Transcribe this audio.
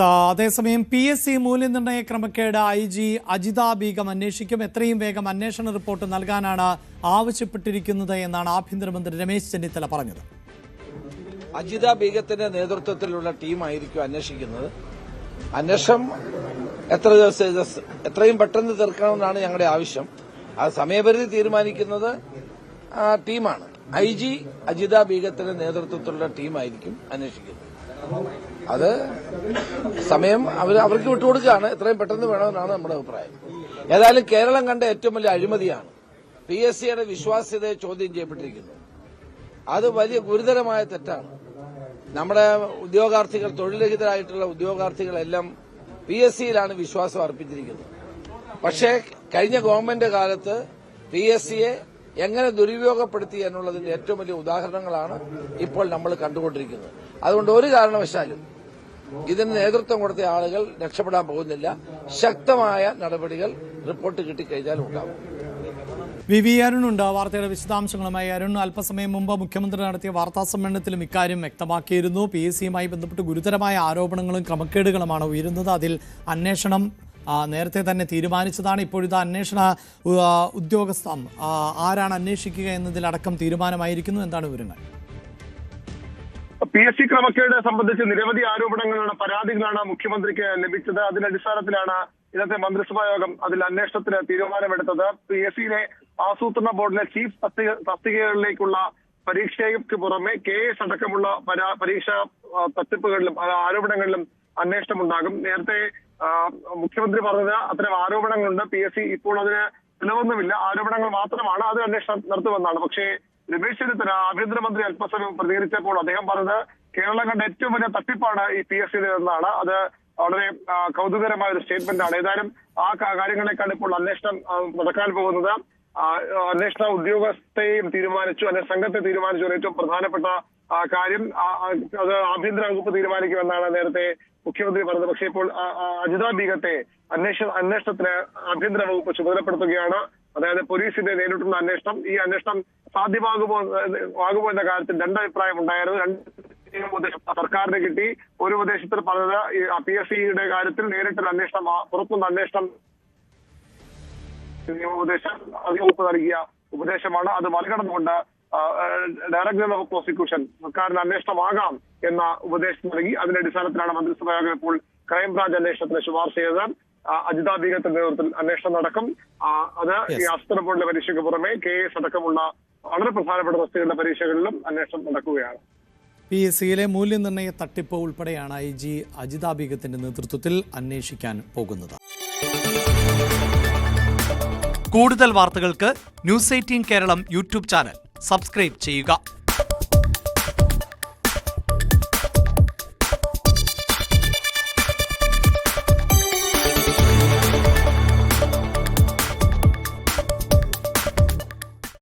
അതേസമയം PSC മൂല്യനിർണ്ണയ ക്രമക്കേട് IG അജിത ബീഗം അന്വേഷിക്കും. എത്രയും വേഗം അന്വേഷണ റിപ്പോർട്ട് നൽകാനാണ് ആവശ്യപ്പെട്ടിരിക്കുന്നത് എന്നാണ് ആഭ്യന്തരമന്ത്രി രമേശ് ചെന്നിത്തല പറഞ്ഞത്. അജിത ബീഗത്തിന്റെ നേതൃത്വത്തിലുള്ള ടീമായിരിക്കും അന്വേഷിക്കുന്നത്. അന്വേഷണം എത്രയും പെട്ടെന്ന് തീർക്കണമെന്നാണ് ഞങ്ങളുടെ ആവശ്യം. ആ സമയപരിധി തീരുമാനിക്കുന്നത് ടീമാണ്. IG അജിത ബീഗത്തിന്റെ നേതൃത്വത്തിലുള്ള ടീമായിരിക്കും അന്വേഷിക്കുന്നത്. അത് സമയം അവർക്ക് വിട്ടുകൊടുക്കുകയാണ്. എത്രയും പെട്ടെന്ന് വേണമെന്നാണ് നമ്മുടെ അഭിപ്രായം. ഏതായാലും കേരളം കണ്ട ഏറ്റവും വലിയ അഴിമതിയാണ്. PSCയുടെ വിശ്വാസ്യതയെ ചോദ്യം ചെയ്യപ്പെട്ടിരിക്കുന്നു. അത് വലിയ ഗുരുതരമായ തെറ്റാണ്. നമ്മുടെ ഉദ്യോഗാർത്ഥികൾ, തൊഴിൽരഹിതരായിട്ടുള്ള ഉദ്യോഗാർത്ഥികളെല്ലാം PSCയിലാണ് വിശ്വാസം അർപ്പിച്ചിരിക്കുന്നത്. പക്ഷേ കഴിഞ്ഞ ഗവൺമെന്റ് കാലത്ത് PSCയെ എങ്ങനെ ദുരുപയോഗപ്പെടുത്തി എന്നുള്ളതിന്റെ ഏറ്റവും വലിയ ഉദാഹരണങ്ങളാണ് ഇപ്പോൾ നമ്മൾ കണ്ടുകൊണ്ടിരിക്കുന്നത്. അതുകൊണ്ട് ഒരു കാരണവശാലും ഇതിന് നേതൃത്വം കൊടുത്ത ആളുകൾ രക്ഷപ്പെടാൻ പോകുന്നില്ല. ശക്തമായ നടപടികൾ റിപ്പോർട്ട് കിട്ടിക്കഴിഞ്ഞാൽ ഉണ്ടാകും. VV അരുണുണ്ട് വാർത്തയുടെ വിശദാംശങ്ങളുമായി. അരുൺ, അല്പസമയം മുമ്പ് മുഖ്യമന്ത്രി നടത്തിയ വാർത്താ സമ്മേളനത്തിലും ഇക്കാര്യം വ്യക്തമാക്കിയിരുന്നു. PSCയുമായി ബന്ധപ്പെട്ട് ഗുരുതരമായ ആരോപണങ്ങളും ക്രമക്കേടുകളുമാണ് ഉയരുന്നത്. അതിൽ അന്വേഷണം നേരത്തെ തന്നെ തീരുമാനിച്ചതാണ്. ഇപ്പോഴിത് അന്വേഷണ ഉദ്യോഗസ്ഥ ആരാണ് അന്വേഷിക്കുക എന്നതിലടക്കം തീരുമാനമായിരിക്കുന്നു. എന്താണ് വിവരങ്ങൾ? PSC ക്രമക്കേട് സംബന്ധിച്ച് നിരവധി ആരോപണങ്ങളുടെ പരാതികളാണ് മുഖ്യമന്ത്രിക്ക് ലഭിച്ചത്. അതിന്റെ അടിസ്ഥാനത്തിലാണ് ഇന്നത്തെ മന്ത്രിസഭാ യോഗം അതിൽ അന്വേഷണത്തിന് തീരുമാനമെടുത്തത്. PSCയിലെ ആസൂത്രണ ബോർഡിലെ ചീഫ് തസ്തികകളിലേക്കുള്ള പരീക്ഷയ്ക്ക് പുറമെ KS അടക്കമുള്ള പരീക്ഷാ തട്ടിപ്പുകളിലും ആരോപണങ്ങളിലും അന്വേഷണമുണ്ടാകും. നേരത്തെ മുഖ്യമന്ത്രി പറഞ്ഞത് അത്തരം ആരോപണങ്ങളുണ്ട്. PSC ഇപ്പോൾ അതിന് തെളിവൊന്നുമില്ല, ആരോപണങ്ങൾ മാത്രമാണ്, അത് അന്വേഷണം നടത്തുമെന്നാണ്. പക്ഷേ രമേശ് ചെന്നിത്തല ആഭ്യന്തരമന്ത്രി അല്പസമയം പ്രതികരിച്ചപ്പോൾ അദ്ദേഹം പറഞ്ഞത് കേരളം കണ്ട ഏറ്റവും വലിയ തട്ടിപ്പാണ് ഈ PSCയിലെന്നാണ്. അത് വളരെ കൗതുകരമായ ഒരു സ്റ്റേറ്റ്മെന്റ് ആണ്. ഏതായാലും ആ കാര്യങ്ങളെക്കാണ് ഇപ്പോൾ അന്വേഷണം നടക്കാൻ പോകുന്നത്. അന്വേഷണ ഉദ്യോഗസ്ഥയെയും തീരുമാനിച്ചു, സംഘത്തെ തീരുമാനിച്ചു. ഏറ്റവും പ്രധാനപ്പെട്ട കാര്യം അത് ആഭ്യന്തര വകുപ്പ് തീരുമാനിക്കുമെന്നാണ് നേരത്തെ മുഖ്യമന്ത്രി പറഞ്ഞത്. പക്ഷേ ഇപ്പോൾ അജിത ബീഗത്തെ അന്വേഷണത്തിന് ആഭ്യന്തര വകുപ്പ് ചുമതലപ്പെടുത്തുകയാണ്. അതായത് പോലീസിന്റെ നേരിട്ടുള്ള അന്വേഷണം. ഈ അന്വേഷണം സാധ്യമാകുമോ എന്ന കാര്യത്തിൽ രണ്ടഭിപ്രായം ഉണ്ടായിരുന്നു. സർക്കാരിന് കിട്ടി. ഒരു ഉപദേശത്തിൽ പറഞ്ഞത് PSCയുടെ കാര്യത്തിൽ നേരിട്ടുള്ള അന്വേഷണം, പുറത്തുനിന്ന് അന്വേഷണം ഉപദേശം വകുപ്പ് നൽകിയ ഉപദേശമാണ്. അത് മറികടന്നുകൊണ്ട് ഡയറക്ടർ ജനറൽ ഓഫ് പ്രോസിക്യൂഷൻ സർക്കാരിന് അന്വേഷണമാകാം എന്ന ഉപദേശം നൽകി. അതിന്റെ അടിസ്ഥാനത്തിലാണ് മന്ത്രിസഭാ യോഗം ഇപ്പോൾ ക്രൈംബ്രാഞ്ച് അന്വേഷണത്തിന് ശുപാർശ ചെയ്തത്. അജിത ബീഗത്തിന്റെ നേതൃത്വത്തിൽ അന്വേഷണം നടക്കും. അത് ഈ ആസൂത്രണ ബോർഡിലെ പരീക്ഷയ്ക്ക് പുറമെ KS അടക്കമുള്ള വളരെ പ്രധാനപ്പെട്ട തസ്തികകളുടെ പരീക്ഷകളിലും അന്വേഷണം നടക്കുകയാണ്. PSCയിലെ മൂല്യനിർണ്ണയ തട്ടിപ്പ് ഉൾപ്പെടെയാണ് IG അജിത ബീഗത്തിന്റെ നേതൃത്വത്തിൽ അന്വേഷിക്കാൻ പോകുന്നത്. കൂടുതൽ വാർത്തകൾക്ക് News 18 കേരളം യൂട്യൂബ് ചാനൽ സബ്സ്ക്രൈബ് ചെയ്യുക.